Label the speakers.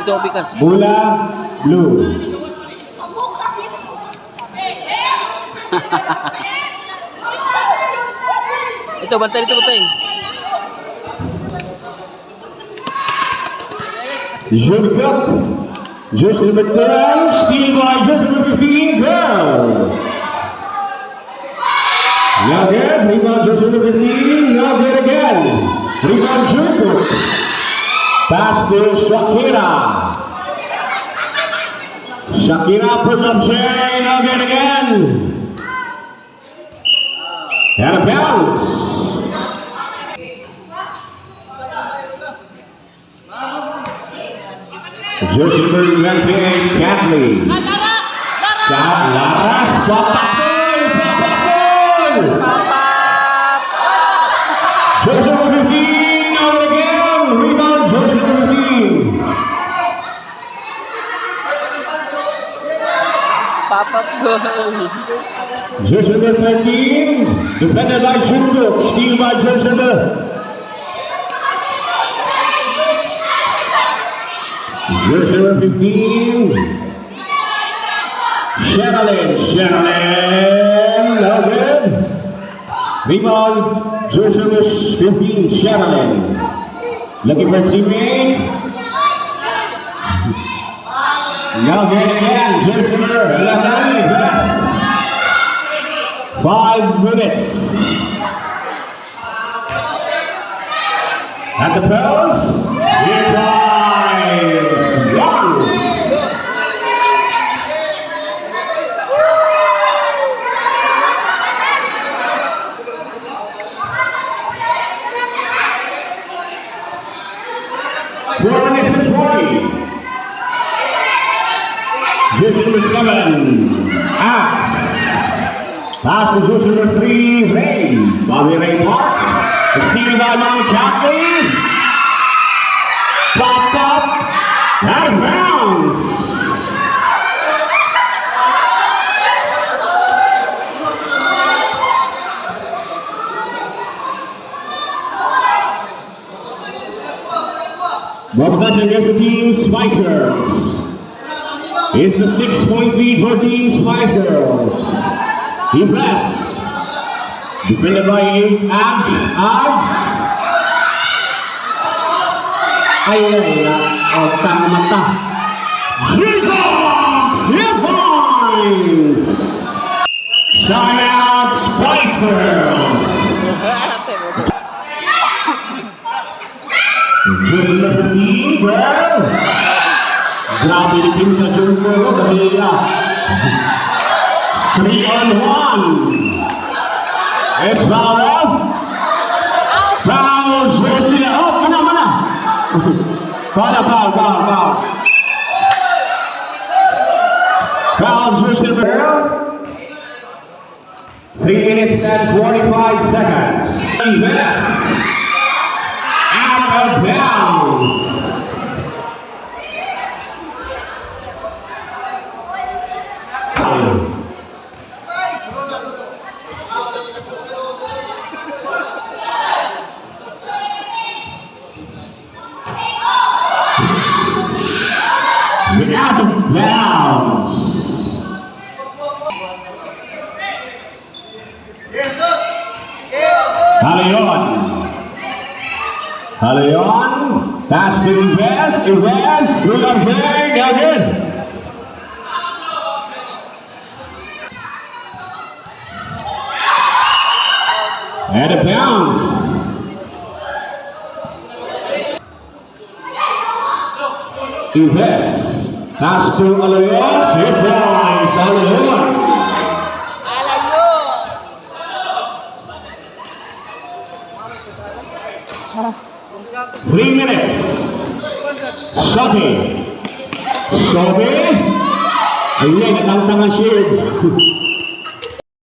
Speaker 1: dito bikas.
Speaker 2: Bola blue.
Speaker 1: Ito, bantay dito, bantay.
Speaker 2: Jump up. Just number 10. Steal by just number 15. Girl. Now again. Rebound just number 15. Now again again. Rebound Jumbo. Pass to Shakira. Shakira put up chain. Now again. And a bounce. Just number 28, Kathleen. Laras, papakul! Just number 15, now and again. Rebound, just number 15. Just number 13, defended by Junko, steal by just number. Just number 15. Sherilyn, no good. Rebound, just number 15, Sherilyn. Looking for teammate. Now good again, just number 11, yes. 5 minutes. At the post, here lies Youngs. Four-minutes and 40. Just number 7, Axe. Pass to just number 3, Ray. Bobby Ray Parks. Steal by Mount Catley. Popped up. Out of bounds. Ball possession against the team Spice Girls. It's a 6-point lead for Team Spice Girls. Team press. Defended by Ags. Ayun, tang mata. 3 points! 2 points! Shine out Spice Girls. Just number 15, girl. Grabe ni Kim sa Jumbo, dahil 3-on-1. It's foul up. Foul, jersey. Oh, mana. Foul. Foul, jersey. 3 minutes and 45 seconds. Invest. Out of bounds. Out of bounds. Halayon. Pass to Invest. Good up there. Now good. And a bounce. Invest. Pass to Alayon. 3 points. Alayon. 3 minutes. Sobe. Ayun, natangtangan shields.